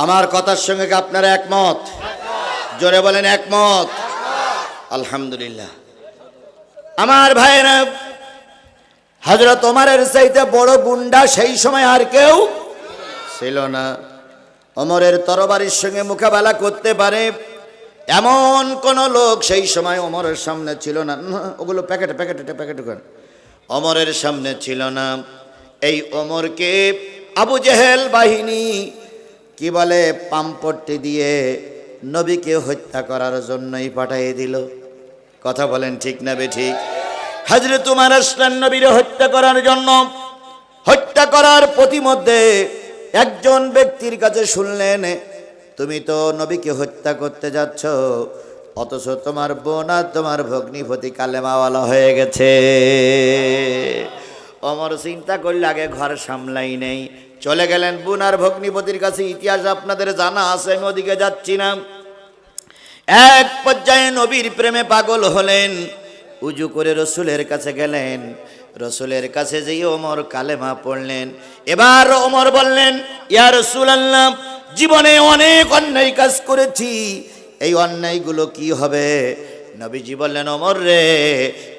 আমার কথার সঙ্গে কি আপনারা একমত? জোরে বলেন একমত। আলহামদুলিল্লাহ। আমার ভাইরা, হযরত ওমরের চাইতে বড় গুন্ডা সেই সময় আর কেউ ছিল না। ওমরের তরবারির সঙ্গে মোকাবেলা করতে পারে এমন কোন লোক সেই সময় ওমরের সামনে ছিল না। ওগুলো প্যাকেটে প্যাকেটে প্যাকেটে করে ওমরের সামনে ছিল না। এই ওমরকে আবু জেহেল বাহিনী কি বলে পাম্পট্টি দিয়ে নবীকে হত্যা করার জন্যই পাঠিয়ে দিল। কথা বলেন ঠিক না বেঠিক? হযরত ওমর আসলেন নবীর হত্যা করার জন্য। হত্যা করার প্রতিমধ্যে একজন ব্যক্তির কাছে শুনলেন, তুমি তো নবীকে হত্যা করতে যাচ্ছ, অথচ তোমার বোন আর তোমার ভগ্নিপতি কালেমাওয়ালা হয়ে গেছে। ওমর চিন্তা করলে আগে ঘর সামলাই নেই, চলে গেলেন বোন আর ভগ্নিপতির কাছে। ইতিহাস আপনাদের জানা আছে, আমি ওদিকে যাচ্ছি না। এক পর্যায়ে নবীর প্রেমে পাগল হলেন, উজু করে রসুলের কাছে গেলেন। রসুলের কাছে যেয়ে ওমর কালেমা পড়লেন। এবার ওমর বললেন, ইয়া রাসূলুল্লাহ, জীবনে অনেক অন্যায় কাজ করেছি, এই অন্যায়গুলো কি হবে? নবীজি বললেন, ওমর রে,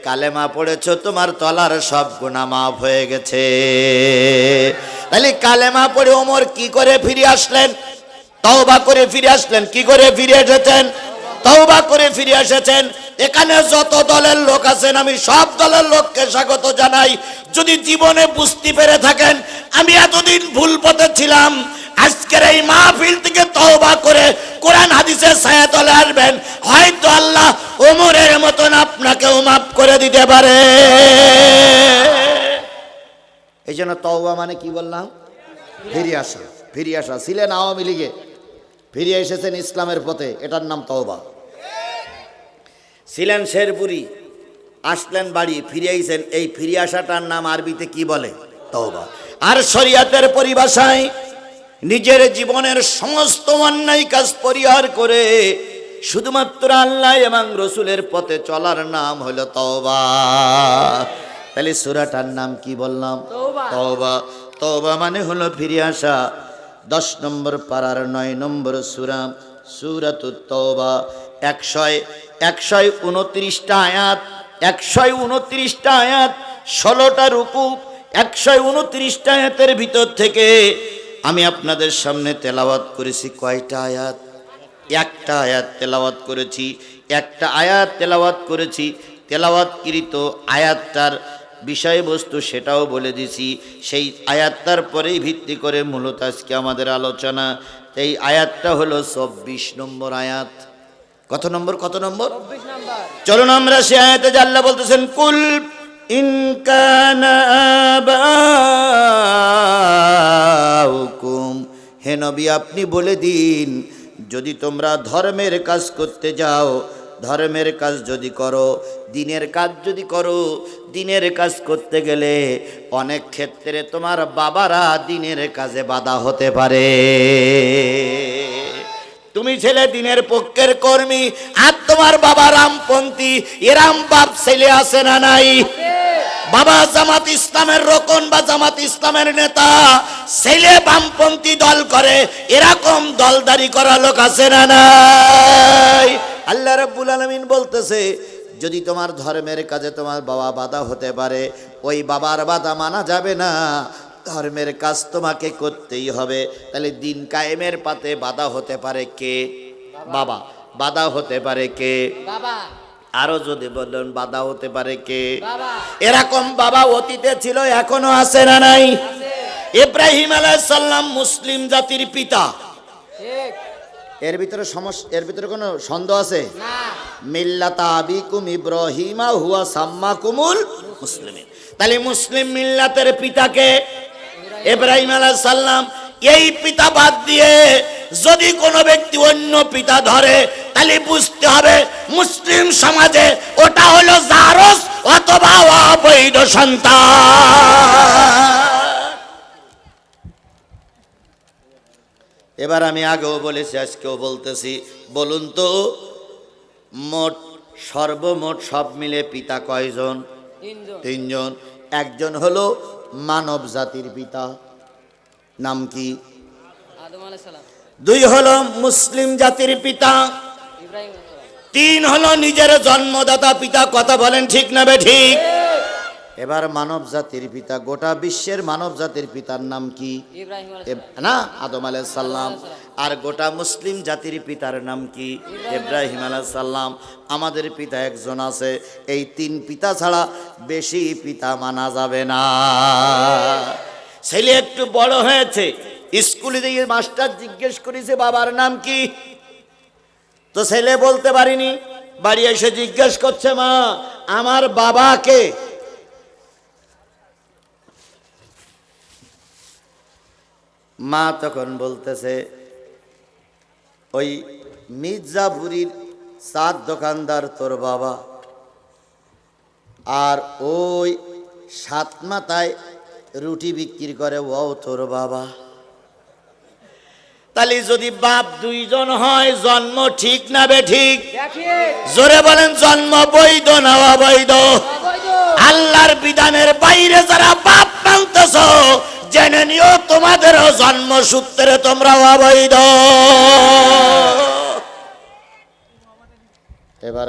কালেমা পড়েছ, তোমার তলার সব গুনাহ মাফ হয়ে গেছে। তাহলে কালেমা পড়ে ওমর কি করে ফিরে আসলেন? তওবা করে ফিরে আসলেন। কি করে ফিরে এসেছেন? তওবা করে ফিরে এসেছেন। এখানে যত দলের লোক আছেন, আমি সব দলের লোককে স্বাগত জানাই। যদি জীবনে বুঝতে পেরে থাকেন আমি এতদিন ভুল পথে ছিলাম, আজকের এই মাহফিল থেকে তওবা করে কোরআন হাদিসের ছায়াতলে আসবেন, হয়তো আল্লাহ ওমরের মতন আপনাকেও মাফ করে দিতে পারে। এই জন্য তওবা মানে কি বললাম? ফিরে আসা। ফিরে আসা। ছিলেন আওয়ামী লীগে, ফিরে এসেছেন ইসলামের পথে, এটার নাম তওবা। ছিলেন শেরপুরি, আসলেন বাড়ি, ফিরে আইছেন, এই ফিরে আসাটার নাম আরবিতে কি বলে? তওবা। আর শরীয়তের পরিভাষায় নিজের জীবনের সমস্ত অন্যায় কাজ পরিহার করে শুধুমাত্র আল্লাহ এবং রসুলের পথে চলার নাম হলো তওবা। তাহলে সূরাটার নাম কি বললাম? তওবা। তওবা মানে হলো ফিরে আসা। 10 নম্বর পারার 9 নম্বর সূরা, সূরাতুত তওবা। 129টা আয়াত, 129টা আয়াত, 16টা রুকু, 129টা আয়াতের ভিতর থেকে আমি আপনাদের সামনে তেলাওয়াত করেছি কয়টা আয়াত? একটা আয়াত তেলাওয়াত করেছি। একটা আয়াত তেলাওয়াত করেছি। তেলাওয়াতকৃত আয়াতটার বিষয়বস্তু সেটাও বলে দিছি। সেই আয়াতটার পরেই ভিত্তি করে মূলত আজকে আমাদের আলোচনা। এই আয়াতটা হলো 24 নম্বর আয়াত। কত নম্বর? কত নম্বর? 24 নাম্বার। চলুন আমরা সে আয়াতে যে আল্লাহ বলতেছেন, কুল ইন কানা আবাউকুম, হে নবী আপনি বলে দিন, যদি তোমরা ধর্মের কাজ করতে যাও, ধর্মের কাজ যদি করো, দিনের কাজ যদি করো, দিনের কাজ করতে গেলে অনেক ক্ষেত্রে তোমার বাবারা দিনের কাজে বাধা হতে পারে। তুমি ছেলে দিনের পক্ষের কর্মী, আর তোমার বাবা রামপন্থী, এরাম বাপ ছেলে আছে না নাই? বাবা জামাত ইসলামের রোকন বা জামাত ইসলামের নেতা, ছেলে বামপন্থী দল করে, এরকম দলদারি করা লোক আছে না নাই? আল্লাহ রাব্বুল আলামিন বলতেছে, যদি তোমার ধর্মের কাজে তোমার বাবা বাধা হতে পারে, ওই বাবার বাধা মানা যাবে না, ধর্মের কাজ তোমাকে করতেই হবে। তাহলে দিন কায়েমের পাতে বাধা হতে পারে কে? বাবা। বাধা হতে পারে কে? বাবা। আরো যদি বলেন বাধা হতে পারে কে? বাবা। এরকম বাবা অতীতে ছিল, এখনো আছে না নাই? ইব্রাহিম আলাইহিস সালাম মুসলিম জাতির পিতা। ঠিক। এর ভিতরে কোনো সন্দেহ আছে? না। মিল্লাতা আবিকুম ইব্রাহিমা হুয়া সাম্মাকুমুল মুসলিমিন। তাহলে মুসলিম মিল্লাতের পিতাকে ইব্রাহিম আলাইহিস সালাম। এই পিতা বাদ দিয়ে যদি কোনো ব্যক্তি অন্য পিতা ধরে, তাহলে বুঝতে হবে মুসলিম সমাজে ওটা হলো জারজ অথবা অবৈধ সন্তান। এবার আমি আগেও বলেছি, আজকেও বলতেছি, বলুন তো সর্বমোট সব মিলে পিতা কয়জন? 3 জন। একজন হলো মানব জাতির পিতা, নাম কি? আদম আলাইহিস সালাম। দুই হলো মুসলিম জাতির পিতা, ইব্রাহিম। তিন হলো নিজের জন্মদাতা পিতা। কথা বলেন ঠিক না বেঠিক? এবার মানব জাতির পিতা, গোটা বিশ্বের মানব জাতির পিতার নাম কি? ইব্রাহিম না, আদম আলাইহিস সালাম। আর গোটা মুসলিম জাতির পিতার নাম কি? ইব্রাহিম আলাইহিস সালাম। আমাদের পিতা একজন আছে, এই তিন পিতা ছাড়া বেশি পিতা মানা যাবে না। ছেলে একটু বড় হয়েছে, স্কুলে গিয়ে মাস্টার জিজ্ঞেস করেছে বাবার নাম কি, তো ছেলে বলতে পারিনি। বাড়ি এসে জিজ্ঞেস করছে মা আমার বাবাকে। মা তখন বলতেছে ওই মির্জাপুরীর চার দোকানদার তোর বাবা, আর ওই সাত মাথায় রুটি বিক্রি করে ও তোর বাবা। তাহলে যদি বাপ দুইজন হয় জন্ম ঠিক না বেঠিক? জোরে বলেন, জন্ম বৈধ না অবৈধ? আল্লাহর বিধানের বাইরে যারা বাপ মানতেছ জেনে নিও তোমাদেরও জন্মসূত্রে তোমরা অবৈধ। এবার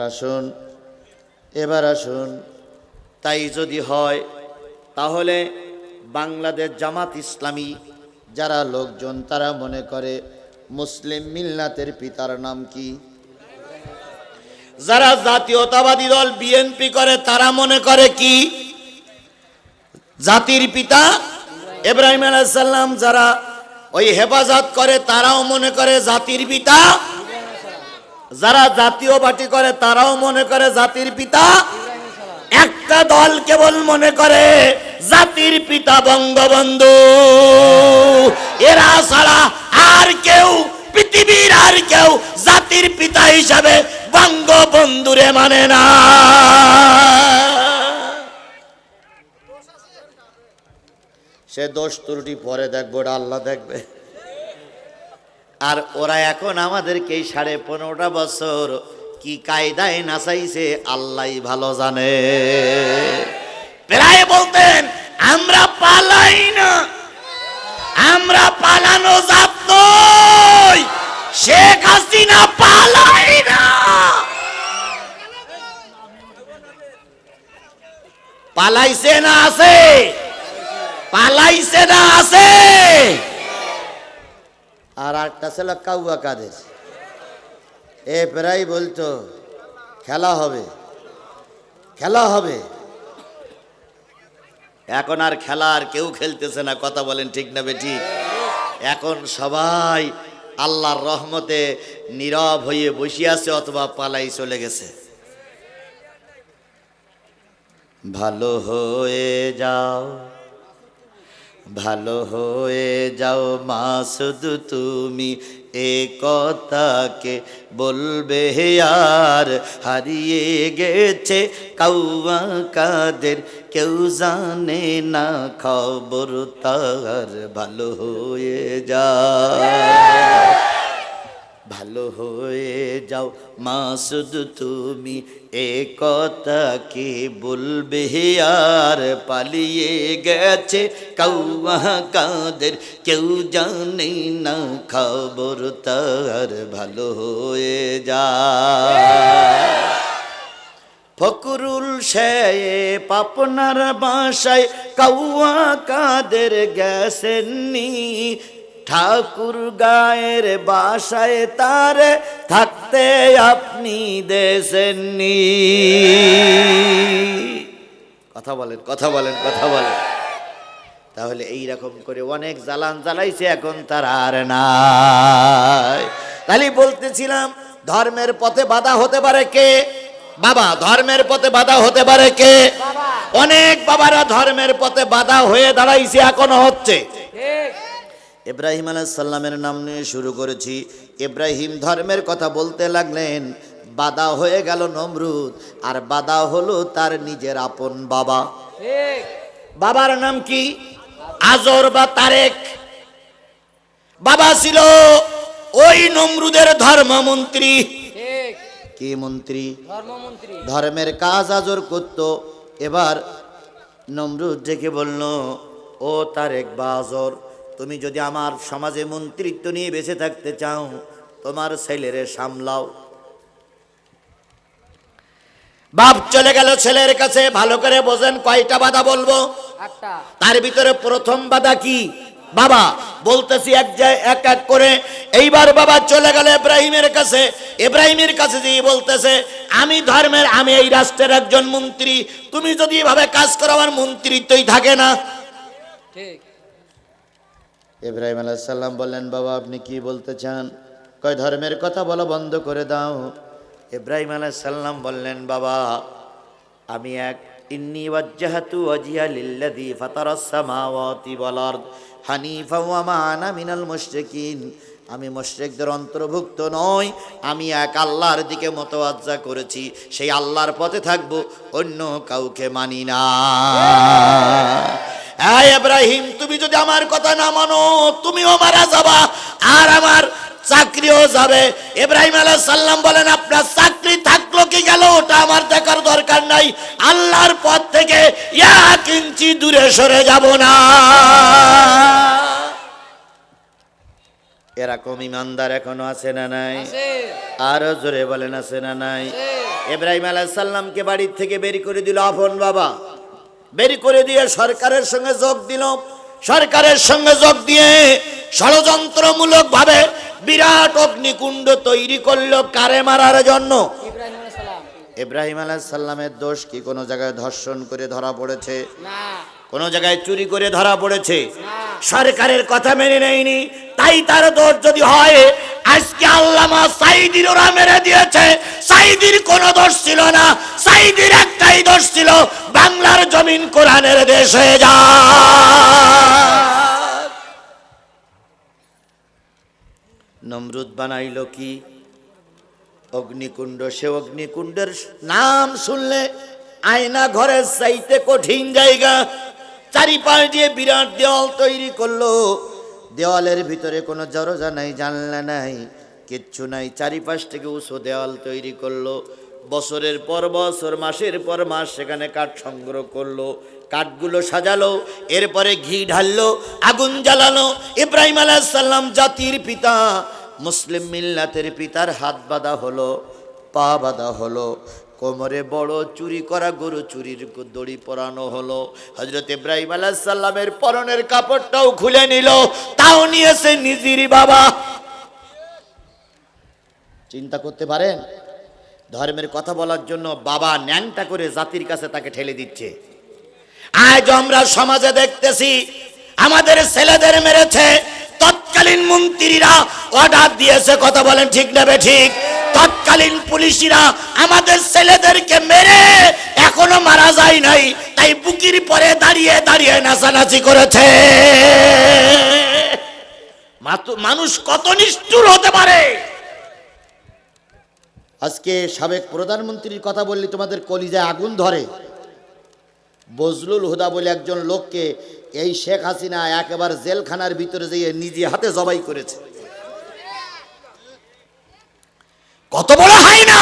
আসুন, তাই যদি হয় তাহলে বাংলাদেশ জামাত ইসলামী যারা লোকজন তারা মনে করে মুসলিম মিল্লাতের পিতার নাম কি? যারা জাতীয়তাবাদী দল বিএনপি করে তারা মনে করে কি? জাতির পিতা ইব্রাহিম আলাইহিস সালাম। যারা ওই হেফাজত করে তারাও মনে করে জাতির পিতা। যারা জাতীয় পার্টি করে তারাও মনে করে জাতির পিতা। একটা দল কেবল মনে করে জাতির পিতা বঙ্গবন্ধু। এরা ছাড়া আর কেউ, পৃথিবীর আর কেউ জাতির পিতা হিসাবে বঙ্গবন্ধুরে মানে না। সে দোষ ত্রুটি পরে দেখবো, আল্লাহ দেখবে। আর ওরা এখন আমাদেরকে 15.5 বছর কি কায়দায় নাচাইছে আল্লাহ ভালো জানে। প্রায় বলতেন আমরা পালাই না, আমরা পালানো জাত নই, শেখ হাসিনা পালাই না। পালাইছে না আছে? পালাইছে না আছে? আর একটা ছিল কাউয়া কাদের, এ প্রায় বলতো খেলা হবে, খেলা হবে। এখন আর খেলা আর কেউ খেলতেছে না। কথা বলেন ঠিক না বেঠিক? এখন সবাই আল্লাহর রহমতে নীরব হয়ে বসে আছে অথবা পালাই চলে গেছে। ভালো হয়ে যাও, ভালো হয়ে যাও মাসুদ তুমি, এ কথাকে বলবে আর হারিয়ে গেছে কাউয়া কাদের, কেউ জানে না খবর তার। ভালো হয়ে যাও, ভালো হয়ে যাও মাসুদ তুমি, এ কথাকে বলবে আর পালিয়ে গেছে কাউয়া কাদের, কেউ জানে না খবর তার। ভালো হয়ে যা। ফকরুল সাহেব আপনার বাসায় কাউয়া কাদের গেছেননি, ঠাকুর গায়ের বাসায় তার থাকতে আপনি দেশেননি। কথা বলেন, কথা বলেন, কথা বলেন। তাহলে এইরকম করে অনেক জ্বালান জ্বালাইছে, এখন তার আর নাই। তাহলে বলতেছিলাম ধর্মের পথে বাধা হতে পারে কে? বাবা। ধর্মের পথে বাধা হতে পারে কে? অনেক বাবারা ধর্মের পথে বাধা হয়ে দাঁড়াইছে, এখনো হচ্ছে। ইব্রাহিম আলাইহিস সালামের নাম নিয়ে শুরু করেছি। ইব্রাহিম ধর্মের কথা বলতে লাগলেন, বাধা হয়ে গেল নমরুদ, আর বাধা হলো তার নিজের আপন বাবা। বাবার নাম কি? আজর বা তারেক। বাবা ছিল ওই নমরুদের ধর্মমন্ত্রী। কি মন্ত্রী? ধর্মমন্ত্রী। ধর্মের কাজ আজর করত। এবার নমরুদ ডেকে বলল, ও তারেক বা আজর, তুমি যদি আমার সমাজে মন্ত্রিত্ব নিয়ে বেঁচে থাকতে চাও, তোমার ছেলেরে সামলাও। বাপ চলে গেল ছেলের কাছে। ভালো করে বোঝেন, কয়টা বাধা বলবো? তার ভিতরে প্রথম বাধা কি? বাবা বলতেছি এক এক করে। এইবার বাবা চলে গেল ইব্রাহিমের কাছে। ইব্রাহিমের কাছে যে বলতেছে, আমি ধর্মের, আমি এই রাষ্ট্রের একজন মন্ত্রী, তুমি যদি এভাবে কাজ করো আমার মন্ত্রিত্বই থাকে না। ঠিক। ইব্রাহিম আলাইহিস সালাম বললেন, বাবা আপনি কি বলতে চান? কয় ধর্মের কথা বলা বন্ধ করে দাও। ইব্রাহিম আলাইহিস সালাম বললেন, বাবা আমি এক ইন্নী ওয়াজ্জাহতু ওয়াজহিয়া লিল্লাযী ফাতারাস সামাওয়াতি ওয়াল আরদ হানিফা ওয়া মা আনা মিনাল মুশরিকিন। আমি মুশরিকদের অন্তর্ভুক্ত নই, আমি এক আল্লাহর দিকে মতওয়াজ্জা করেছি, সেই আল্লাহর পথে থাকব, অন্য কাউকে মানি না। এই ইব্রাহিম, তুমি যদি আমার কথা না মানো তুমিও মারা যাবা আর আমার চাকরিও যাবে। ইব্রাহিম আলাইহিস সালাম বলেন, আপনার চাকরি থাকলো কি গেল ওটা আমার দেখার দরকার নাই, আল্লাহর পথ থেকে এক ইঞ্চি দূরে সরে যাব না। এরকম ইমানদার এখনো আছে না নাই? আরো জোরে বলেন, আছে না নাই? ইব্রাহিম আলাইহিস সালামকে বাড়ির থেকে বের করে দিল আপন বাবা। বের করে দিয়ে সরকারের সঙ্গে যোগ দিল। সরকারের সঙ্গে যোগ দিয়ে ষড়যন্ত্রমূলক ভাবে বিরাট অগ্নিকুণ্ড তৈরি করলো কারে মারার জন্য? ইব্রাহিম আলাইহিস সালামের দোষ কি কোনো জায়গায় ধর্ষণ করে ধরা পড়েছে? না। কোন জায়গায় চুরি করে ধরা পড়েছে? সরকারের কথা মেনে নেয়নি, তাই তার দোষ যদি হয়, আজকে আল্লামা সাঈদীর ওরা মেরে দিয়েছে। সাঈদীর কোনো দোষ ছিল না, সাঈদীর একটাই দোষ ছিল, বাংলার জমিন কোরআনের দেশ হয়ে যায়। নমরুদ বানাইল কি? অগ্নিকুণ্ড। সে অগ্নিকুণ্ডের নাম শুনলে আয়না ঘরের চাইতে কঠিন জায়গা। চারিপাশ দিয়ে বিরাট দেওয়াল তৈরি করলো। দেওয়ালের ভিতরে কোনো দরজা নাই, জানলা নাই, কিচ্ছু নাই, চারিপাশ থেকে উঁচু দেওয়াল তৈরি করলো। বছরের পর বছর, মাসের পর মাস সেখানে কাঠ সংগ্রহ করলো, কাঠগুলো সাজালো, এরপরে ঘি ঢাললো, আগুন জ্বালানো। ইব্রাহিম আলাইহিস সালাম জাতির পিতা, মুসলিম মিল্লাতের পিতার হাত বাঁধা হলো, পা বাঁধা হলো, কোমরে বড় চুরি করা গরু চুরির দড়ি পরানো হলো। হযরত ইব্রাহিম আলাইহিস সালামের পরনের কাপড়টাও খুলে নিল, তাও নিয়েছে নিজের বাবা। চিন্তা করতে পারেন, ধর্মের কথা বলার জন্য বাবা ন্যাংটা করে জাতির কাছে তাকে ঠেলে দিচ্ছে। আজ আমরা সমাজে দেখতেছি, আমাদের ছেলেদের মেরেছে, তৎকালীন মন্ত্রীরা অর্ডার দিয়েছে, কথা বলেন ঠিক না বেঠিক? তৎকালীন পুলিশরা আমাদের ছেলেদেরকে মেরে এখনো মারা যায় নাই, তাই বুকির পরে দাঁড়িয়ে দাঁড়িয়ে নাচানাচি করেছে। মানুষ কত নিষ্ঠুর হতে পারে! আজকে সাবেক প্রধানমন্ত্রীর কথা বললে তোমাদের কলিজায় আগুন ধরে। বজলুল হুদা বলে একজন লোককে এই শেখ হাসিনা একেবারে জেলখানার ভিতরে যেয়ে নিজে হাতে জবাই করেছে। কত বড় হয় না!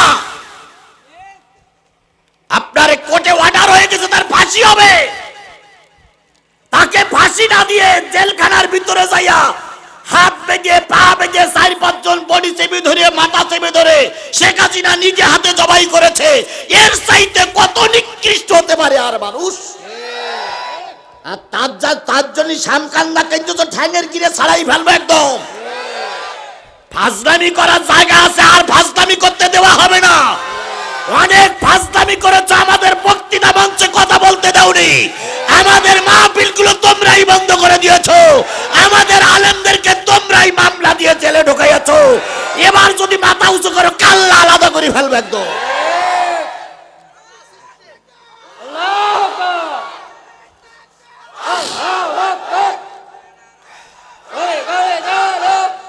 আপনার কোর্টে অর্ডার হয়ে গেছে, তার ফাঁসি হবে, তাকে ফাঁসি না দিয়ে জেলখানার ভিতরে যাইয়া হাত বেঁধে পা বেঁধে 4-5 জন বডি চেপে ধরে মাথা চেপে ধরে শেখ হাসিনা নিজে হাতে জবাই করেছে। এর চাইতে কত নিকৃষ্ট হতে পারে আর মানুষ? আর তার জন্য শামকান্দা কিন্তু তো ঠ্যাঙের গিরে ছাড়াই ফেলবে একদম। ফাজলামি করার জায়গা আছে, আর ফাজলামি করতে দেওয়া হবে না। অনেক ফাজলামি করেছে, আমাদের বক্তৃতা মঞ্চে কথা বলতে দাওনি, আমাদের মাহফিলগুলো তোমরাই বন্ধ করে দিয়েছো, আমাদের আলেমদেরকে তোমরাই মামলা দিয়ে জেলে ঢোকাইয়াছো। এবার যদি মাথা উঁচু করো, কাল্লা আলাদা করে ফেলবে একদম।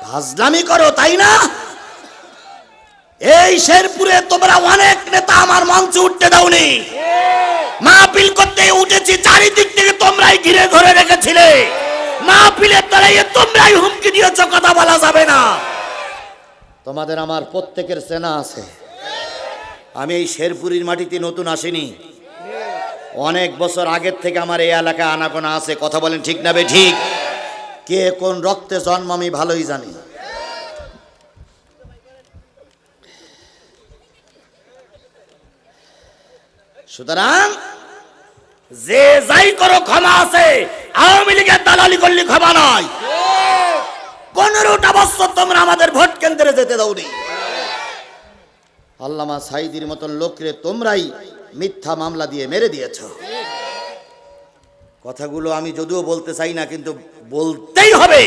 ফাজলামি করো, তাই না? এই শেরপুরে তোমরা অনেক নেতা আমার মঞ্চে উঠতে দাওনি, মাহফিল করতে উঠেছি, চারিদিক থেকে তোমরাই ঘিরে ধরে রেখেছিলে, মাহফিলের দাঁড়িয়ে তোমরাই হুমকি দিয়েছো, কথা বলা যাবে না। তোমাদের আমার প্রত্যেকের চেনা আছে। আমি এই শেরপুরের মাটিতে নতুন আসিনি, অনেক বছর আগের থেকে আমার এই এলাকায় আনাগোনা আছে, কথা বলেন ঠিক না বে ঠিক? কে কোন রক্তে জন্ম আমি ভালোই জানি। সুতরাং যে যাই করো ক্ষমা আছে, আওয়ামী লীগের দালালি করলে ক্ষমা নয়। 15টা বছর তোমরা আমাদের ভোট কেন্দ্রে যেতে দাওনি। আল্লামা সাঈদীর মতন লোকরে তোমরাই মিথ্যা মামলা দিয়ে মেরে দিয়েছ। কথাগুলো আমি যদিও বলতে চাই না, কিন্তু বলতেই হবে।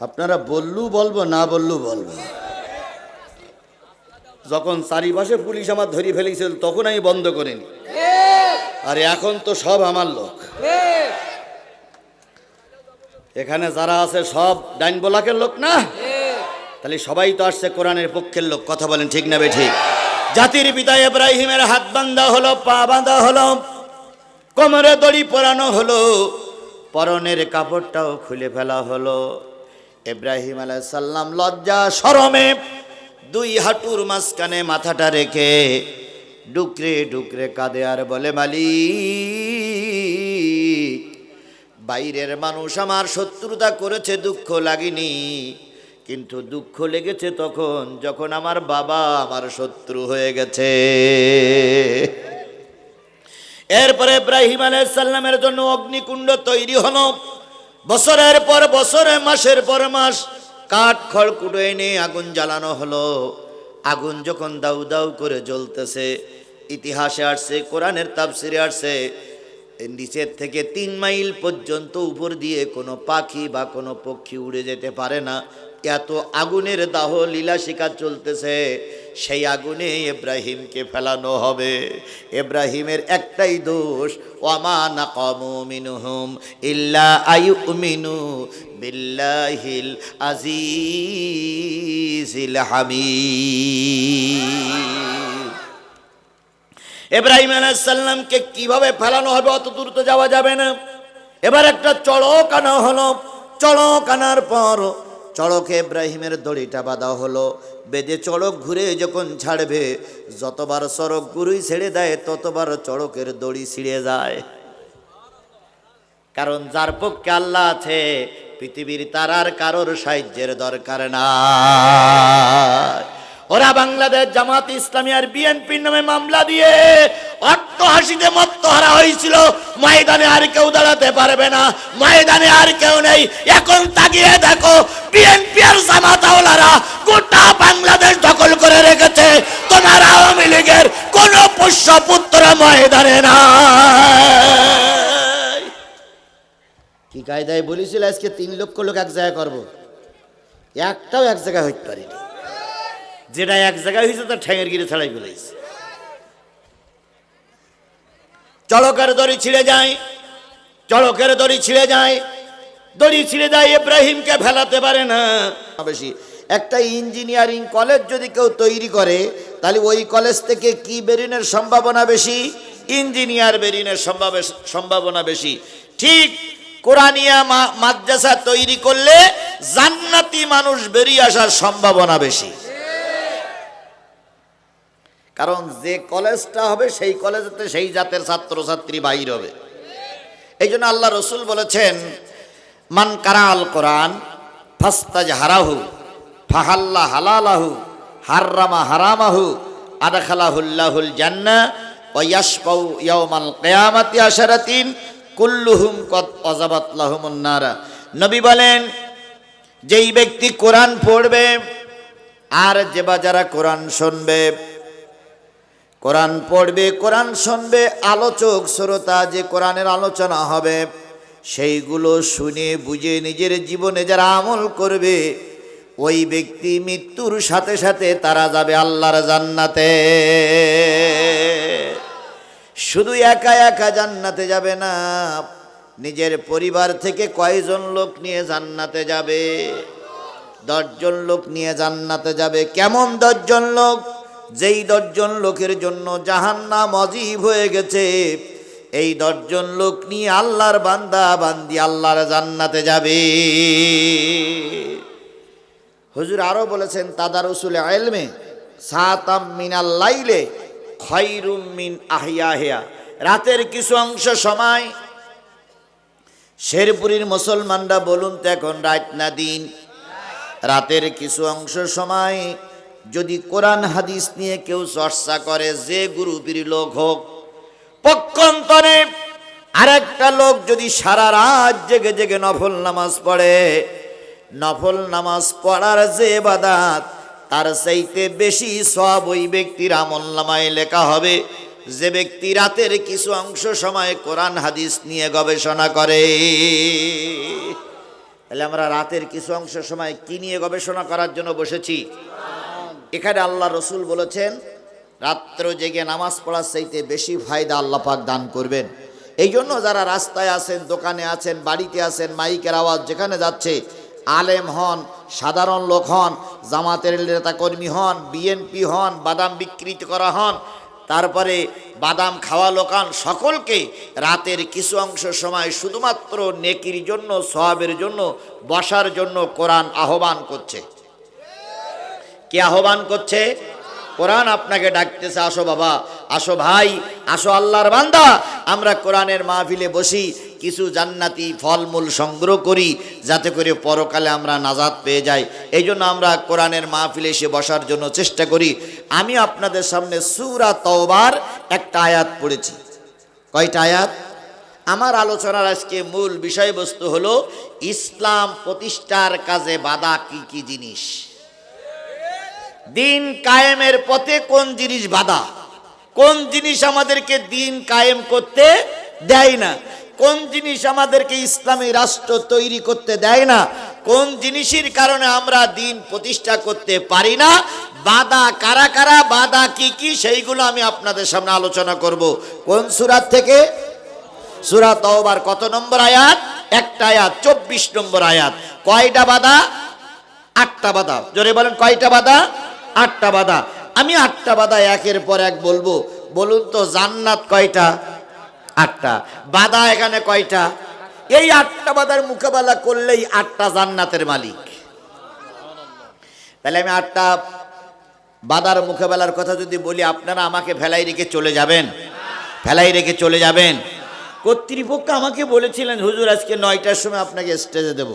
আপনারা বললু বলবো, না বললু বলবো। যখন চারিপাশে পুলিশ আমার ধরে ফেলেছিল তখন আমি বন্ধ করিনি, আর এখন তো সব আমার লোক। এখানে যারা আছে সব ডাইন ব্লকের লোক না, তাহলে সবাই তো আসছে কোরআনের পক্ষের লোক। কথা বলেন ঠিক না বেঠিক? জাতির পিতা ইব্রাহিমের হাত বাঁধা হলো, পা বাঁধা হলো, কোমরে দড়ি পরানো হলো, পরনের কাপড়টাও খুলে ফেলা হলো। ইব্রাহিম আলাইহিস সালাম লজ্জা শরমে 2 হাঁটুর মাঝখানে মাথাটা রেখে ডুকরে ডুকরে কাঁদে আর বলে, মালিক, বাইরের মানুষ আমার শত্রুতা করেছে, দুঃখ লাগেনি, কিন্তু দুঃখ লেগেছে তখন যখন আমার বাবা আমার শত্রু হয়ে গেছে। এরপরে ইব্রাহিম আলাইহিস সালামের জন্য অগ্নিকুণ্ড তৈরি হলো। বছরের পর বছর, মাসের পর মাস কাঠ খড়কুটো এনে আগুন জ্বালানো হলো। আগুন যখন দাউ দাউ করে জ্বলতেছে, ইতিহাসে আসছে, কোরআনের তাফসিরে আসছে, নিচের থেকে 3 মাইল পর্যন্ত উপর দিয়ে কোনো পাখি বা কোনো পক্ষী উড়ে যেতে পারে না, এত আগুনের দাহ লীলা শিকার চলতেছে। সেই আগুনে ইব্রাহিমকে ফেলানো হবে। ইব্রাহিমের একটাই দোষ, ওয়ামা নাকামু মিনহুম ইল্লা আইয়ুমিনু বিল্লাহিল আজিজিল হামিদ। ইব্রাহিম আলাইহিস সালামকে কিভাবে ফেলানো হবে অত দূর তো যাওয়া যাবে না। এবার একটা চড়ক আনা হলো। চড়ক আনার পর চড়কে ইব্রাহিমের দড়িটা বাঁধা হলো। বেঁধে চড়ক ঘুরে যখন ছাড়বে, যতবার চড়ক গুরুই ছেড়ে দেয় ততবার চড়কের দড়ি ছিঁড়ে যায়। কারণ যার পক্ষে আল্লাহ আছে, পৃথিবীর তার আর কারোর সাহায্যের দরকার নাই। ওরা বাংলাদেশ জামাত ইসলামী আর বিএনপির নামে মামলা দিয়ে অট্টহাসিতে মত্তহারা হয়েছিল। ময়দানে আর কেউ দাঁড়াতে পারবে না, ময়দানে আর কেউ নেই। এখন তাকিয়ে দেখো, বিএনপি আর জামাতাওয়ালারা গোটা বাংলাদেশ দখল করে রেখেছে। তোমার আওয়ামী লীগের কোন পুষ্যপুত্র ময়দানে নাই। কি কায়দায় বলেছিল আজকে 3 লক্ষ লোক এক জায়গায় করবো, একটাও এক জায়গায় হইতে পারেনি। যেটা এক জায়গায় হয়েছে তার ঠ্যাঙের গিরে ছাড়াই ফেলেছে। চড়কের দড়ি ছিঁড়ে যায়, চড়কের দড়ি ছিঁড়ে যায়, দড়ি ছিঁড়ে যায়, ইব্রাহিমকে ফেলাতে পারে না। বেশি একটা ইঞ্জিনিয়ারিং কলেজ যদি কেউ তৈরি করে, তাহলে ওই কলেজ থেকে কি বেরিনের সম্ভাবনা বেশি? ইঞ্জিনিয়ার বেরিনের সম্ভাবনা বেশি। ঠিক কোরআনিয়া মাদ্রাসা তৈরি করলে জান্নাতি মানুষ বেরিয়ে আসার সম্ভাবনা বেশি। কারণ যে কলেজটা হবে সেই কলেজেতে সেই জাতের ছাত্রছাত্রী বাইর হবে। এই জন্য আল্লাহ রসুল বলেছেন, মান কারাল কোরআন ফাস্তাজহারাহু ফাহাল্লা হালালাহু হাররামা হারামাহু আদখালাহুল্লাহুল জান্নাহ ওয়া ইয়াশফাউ ইয়াওমাল কিয়ামাতি আশরাতিন কুল্লুহুম কদ আযাবাত লাহুমুন নারা। নবী বলেন, যেই ব্যক্তি কোরআন পড়বে আর যারা কোরআন শুনবে, কোরআন পড়বে, কোরআন শুনবে, আলোচক শ্রোতা যে কোরআনের আলোচনা হবে সেইগুলো শুনে বুঝে নিজের জীবনে যারা আমল করবে, ওই ব্যক্তি মৃত্যুর সাথে সাথে তারা যাবে আল্লাহর জান্নাতে। শুধু একা একা জান্নাতে যাবে না, নিজের পরিবার থেকে কয়জন লোক নিয়ে জান্নাতে যাবে? 10 জন লোক নিয়ে জান্নাতে যাবে। কেমন 10 জন লোক? যেই 10 জন লোকের জন্য জাহান্নাম অজীব হয়ে গেছে, এই 10 জন লোক নিয়ে আল্লাহর বান্দা বান্দি আল্লাহর জান্নাতে যাবে। হুজুর আরো বলেছেন, তাদারুসুল ইলমে সাতাম মিনাল লাইলে খায়রুম মিন আহিয়াহিয়া। রাতের কিছু অংশ সময় শেরপুরীর মুসলমানরা বলুন তো এখন রাত না দিন? রাতের কিছু অংশ সময় যদি কোরআন হাদিস নিয়ে কেউ চর্চা করে, যে গুরুপীর লোক হোক, পক্ষান্তরে আরেকটা লোক যদি সারা রাত জেগে জেগে নফল নামাজ পড়ে, নফল নামাজ পড়ার যে ইবাদত, তার চাইতে বেশি সওয়াব ওই ব্যক্তির আমলনামায় লেখা হবে যে ব্যক্তি রাতের কিছু অংশ সময় কোরআন হাদিস নিয়ে গবেষণা করে। তাহলে আমরা রাতের কিছু অংশ সময় কি নিয়ে গবেষণা করার জন্য বসেছি? এখানে আল্লাহ রসুল বলেছেন রাত্র জেগে নামাজ পড়ার চাইতে বেশি ফায়দা আল্লাহ পাক দান করবেন। এই জন্য যারা রাস্তায় আছেন, দোকানে আছেন, বাড়িতে আছেন, মাইকের আওয়াজ যেখানে যাচ্ছে, আলেম হন, সাধারণ লোক হন, জামাতের নেতাকর্মী হন, বিএনপি হন, বাদাম বিক্রিত করা হন, তারপরে বাদাম খাওয়া লোক হন, সকলকে রাতের কিছু অংশ সময় শুধুমাত্র নেকির জন্য, সওয়াবের জন্য বসার জন্য কোরআন আহ্বান করছে। কে আহ্বান করছে? কোরআন আপনাকে ডাকতেছে, আসো বাবা, আসো ভাই, আসো আল্লাহর বান্দা, আমরা কোরআনের মাহফিলে বসি, কিছু জান্নাতি ফলমূল সংগ্রহ করি, যাতে করে পরকালে আমরা নাজাত পেয়ে যাই। এই জন্য আমরা কোরআনের মাহফিলে এসে বসার জন্য চেষ্টা করি। আমি আপনাদের সামনে সূরা তাওবার একটা আয়াত পড়েছি। কয়টা আয়াত? আমার আলোচনার আজকে মূল বিষয়বস্তু হলো ইসলাম প্রতিষ্ঠার কাজে বাধা কি কি জিনিস, দিন কায়েমের পথে কোন জিনিস বাধা, কোন জিনিস আমাদেরকে দিন কায়েম করতে দেয় না, কোন জিনিস আমাদেরকে ইসলামী রাষ্ট্র তৈরি করতে দেয় না, কোন জিনিসের কারণে আমরা দিন প্রতিষ্ঠা করতে পারি না, বাধা কারা কারা, বাধা কি কি, সেইগুলো আমি আপনাদের সামনে আলোচনা করব। কোন সূরা থেকে? সূরা তাওবার কত নম্বর আয়াত? একটা আয়াত, 24 নম্বর আয়াত। কয়টা বাধা? 8টা বাধা। জোরে বলেন, কয়টা বাধা? 8টা বাধা। আমি 8টা বাধা একের পর এক বলবো। বলুন তো, জান্নাত কয়টা? 8টা। বাধা এখানে কয়টা? এই 8টা বাধার মোকাবেলা করলেই 8টা জান্নাতের মালিক। তাহলে আমি 8টা বাধার মোকাবেলার কথা যদি বলি, আপনারা আমাকে ফেলাই রেখে চলে যাবেন? ফেলাই রেখে চলে যাবেন? কর্তৃপক্ষ আমাকে বলেছিলেন, হুজুর আজকে 9টার সময় আপনাকে স্টেজে দেব।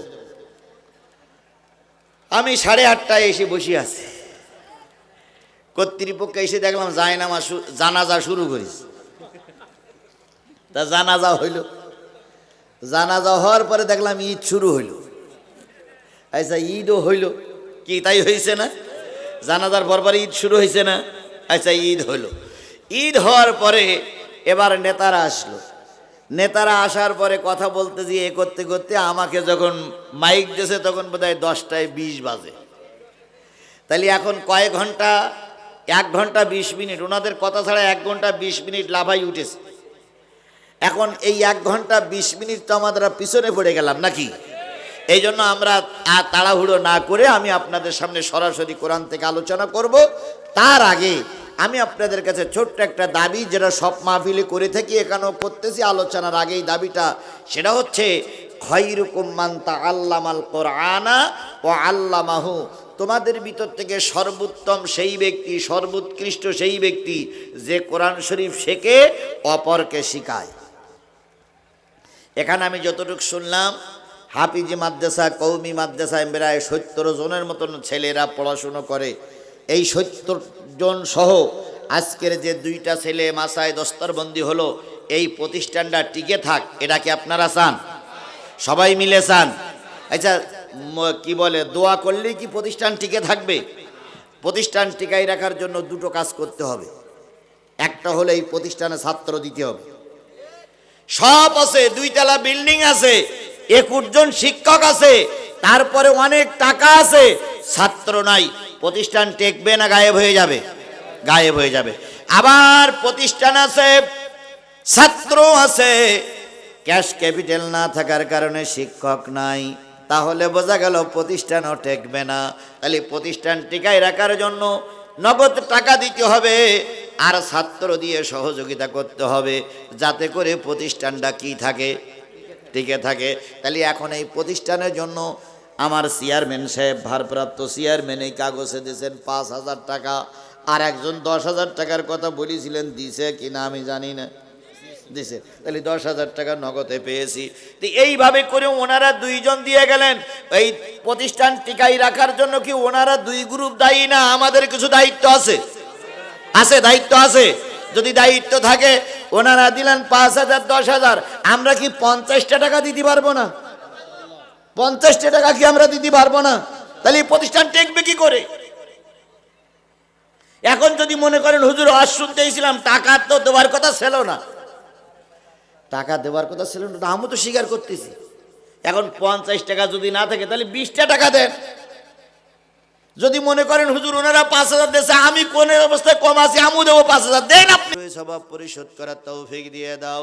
আমি 8:30টায় এসে বসে আছি। কর্তৃপক্ষ এসে দেখলাম জানাজা শুরু করিস। তা জানাজা হইল, জানাজা হওয়ার পরে দেখলাম ঈদ শুরু হইল। আচ্ছা, ঈদও হইল কি? তাই হয়েছে না? জানাজার পরপর ঈদ শুরু হয়েছে না? আচ্ছা, ঈদ হইল। ঈদ হওয়ার পরে এবার নেতারা আসলো। নেতারা আসার পরে কথা বলতে গিয়ে করতে করতে আমাকে যখন মাইক দিয়েছে তখন বোধহয় 10:20 বাজে। তাহলে এখন কয়েক ঘন্টা? 1 ঘন্টা 20 মিনিট। ওনাদের কথা ছাড়া 1 ঘন্টা 20 মিনিট লাফাই উঠেছে। এখন এই 1 ঘন্টা 20 মিনিট তো আমাদের পিছনে পড়ে গেলাম নাকি? এই জন্য আমরা তাড়াহুড়ো না করে আমি আপনাদের সামনে সরাসরি কোরআন থেকে আলোচনা করব। তার আগে আমি আপনাদের কাছে ছোট্ট একটা দাবি, যেটা সব মাহফিলে করে থাকি, এখানেও করতেছি আলোচনার আগেই দাবিটা, সেটা হচ্ছে খায়রুকুম মান তাআল্লামাল কোরআনা ওয়া আল্লামাহু। তোমাদের ভিতর থেকে সর্বোত্তম সেই ব্যক্তি, সর্বোৎকৃষ্ট সেই ব্যক্তি যে কোরআন শরীফ শেখে, অপরকে শিখায়। এখানে আমি যতটুকু শুনলাম, হাফিজি মাদ্রাসা, কৌমি মাদ্রাসায় প্রায় 70 জনের মতন ছেলেরা পড়াশুনো করে। এই 70 জন সহ আজকের যে 2টা ছেলে মাসায় দস্তরবন্দি হলো, এই প্রতিষ্ঠানটা টিকে থাক, এটা কি আপনারা চান? সবাই মিলে চান? আচ্ছা, কি বলে, দোয়া করলেই কি প্রতিষ্ঠান টিকে থাকবে? প্রতিষ্ঠান টিকাই রাখার জন্য 2টো কাজ করতে হবে। একটা হলো এই প্রতিষ্ঠানে ছাত্র দিতে হবে। সব আছে, 2 তলা বিল্ডিং আছে, 21 জন শিক্ষক আছে, তারপরে অনেক টাকা আছে, ছাত্র নাই, প্রতিষ্ঠান টেকবে না গায়েব হয়ে যাবে? গায়েব হয়ে যাবে। আবার প্রতিষ্ঠান আছে, ছাত্র আছে, ক্যাশ ক্যাপিটাল না থাকার কারণে শিক্ষক নাই, তাহলে বোঝা গেল প্রতিষ্ঠানও টেকবে না। তাহলে প্রতিষ্ঠান টিকায় রাখার জন্য নগদ টাকা দিতে হবে, আর ছাত্র দিয়ে সহযোগিতা করতে হবে, যাতে করে প্রতিষ্ঠানটা কি থাকে? টিকে থাকে। তাহলে এখন এই প্রতিষ্ঠানের জন্য আমার চেয়ারম্যান সাহেব, ভারপ্রাপ্ত চেয়ারম্যান, এই কাগজে দিয়েছেন 5,000 টাকা, আর একজন 10,000 টাকার কথা বলেছিলেন, দিছে কিনা আমি জানি না। দিছে, তাহলে 10,000 টাকা নগদে পেয়েছি। তো এইভাবে করে ওনারা দুইজন দিয়ে গেলেন। এই প্রতিষ্ঠান টিকাই রাখার জন্য কি ওনারা দুই গ্রুপ দায়ী না? আমাদের কিছু দায়িত্ব আছে, আছে দায়িত্ব আছে। যদি দায়িত্ব থাকে, ওনারা দিলেন 5,000 10,000, আমরা কি 50টা টাকা দিতে পারবো না? 50টা টাকা কি আমরা দিতে পারবো না? তাহলে এই প্রতিষ্ঠান টেকবে কি করে? এখন যদি মনে করেন হুজুর আজ শুনতেছিলাম টাকা তো দেওয়ার কথা ছিল না, টাকা দেওয়ার কথা ছিল না, আমি তো স্বীকার করতেছি। এখন 50 টাকা যদি না থাকে তাহলে 20টা টাকা দেন। যদি মনে করেন হুজুর ওনারা 5,000 দেশে, আমি কোন অবস্থায় কম আছি, আমি দেবো 5,000, দেন আপনি। স্বভাব পরিশোধ করার তৌফিক দিয়ে দাও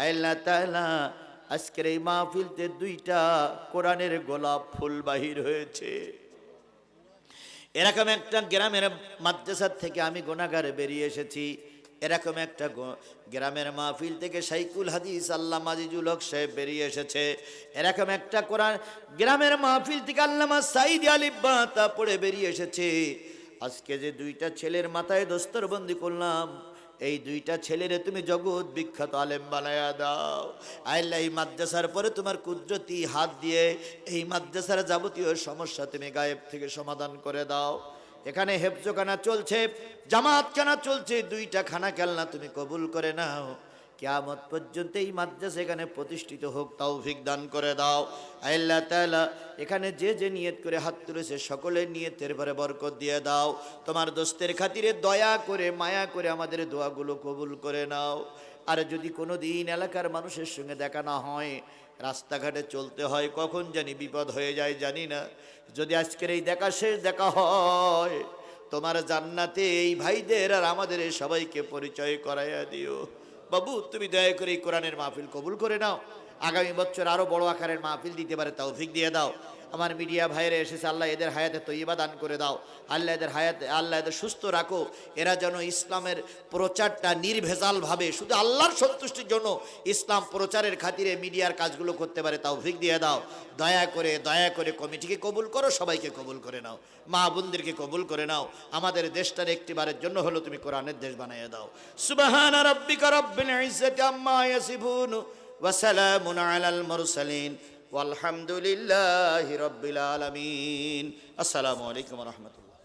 আল্লাহ তাআলা। আজকের এই মাহফিলতে 2টা কোরআনের গোলাপ ফুল বাহির হয়েছে। এরকম একটা গ্রামের মাদ্রাসার থেকে আমি গুনাহগারে বেরিয়ে এসেছি। এরকম একটা গ্রামের মাহফিল থেকে শাইখুল হাদিস আল্লামা আজিজুল হক সাহেব বেরিয়ে এসেছে। এরকম একটা কোরআন গ্রামের মাহফিল থেকে আল্লামা সাঈদ আলী বাতা পড়ে বেরিয়ে এসেছে। আজকে যে 2টা ছেলের মাথায় দস্তরবন্দি করলাম, এই 2টা ছেলেরে তুমি জগৎ বিখ্যাত আলেম বানায়া দাও আল্লাহ। এই মাদ্রাসার পরে তোমার কুদরতি হাত দিয়ে এই মাদ্রাসার যাবতীয় সমস্যা তুমি গায়েব থেকে সমাধান করে দাও। এখানে হেফজখানা চলছে, জামাতখানা চলছে, 2টা খানা খেলনা তুমি কবুল করে নাও। কিয়ামত পর্যন্ত এই মাদ্রাসা এখানে প্রতিষ্ঠিত হোক, তৌফিক দান করে দাও আল্লাহ তাআলা। এখানে যে যে নিয়ত করে হাত তুলেছে সকলের নিয়তের পরে বরকত দিয়ে দাও। তোমার দোস্তের খাতিরে দয়া করে মায়া করে আমাদের দোয়াগুলো কবুল করে নাও। আর যদি কোনো দিন এলাকার মানুষের সঙ্গে দেখা না হয়, রাস্তাঘাটে চলতে হয়, কখন জানি বিপদ হয়ে যায় জানি না, যদি আজকের এই দেখা শেষ দেখা হয়, তোমার জান্নাতে এই ভাইদের আর আমাদের এই সবাইকে পরিচয় করাইয়া দিও। বাবু তুমি দয়া করে এই কোরআনের মাহফিল কবুল করে নাও। আগামী বছর আরো বড় আকারের মাহফিল দিতে পারে তৌফিক দিয়ে দাও। আমার মিডিয়া ভাইরা এসেছে, আল্লাহ এদের হায়াতে তৈয়বা দান করে দাও। আল্লাহ এদের হায়াতে, আল্লাহ এদের সুস্থ রাখো। এরা যেন ইসলামের প্রচারটা নির্ভেজালভাবে শুধু আল্লাহর সন্তুষ্টির জন্য ইসলাম প্রচারের খাতিরে মিডিয়ার কাজগুলো করতে পারে তৌফিক দিয়ে দাও। দয়া করে কমিটিকে কবুল করো, সবাইকে কবুল করে নাও, মা বোনদেরকে কবুল করে নাও। আমাদের দেশটার একটিবারের জন্য হলো তুমি কোরআনের দেশ বানিয়ে দাও। সুবহানা রাব্বিকা রাব্বিল ইজ্জাতি আম্মা ইয়াসিফুন ওয়া সালামুন আলাল মুরসালিন ওয়ালহামদুলিল্লাহি রাব্বিল আলামিন। আসসালামু আলাইকুম ওয়া রাহমাতুল্লাহ।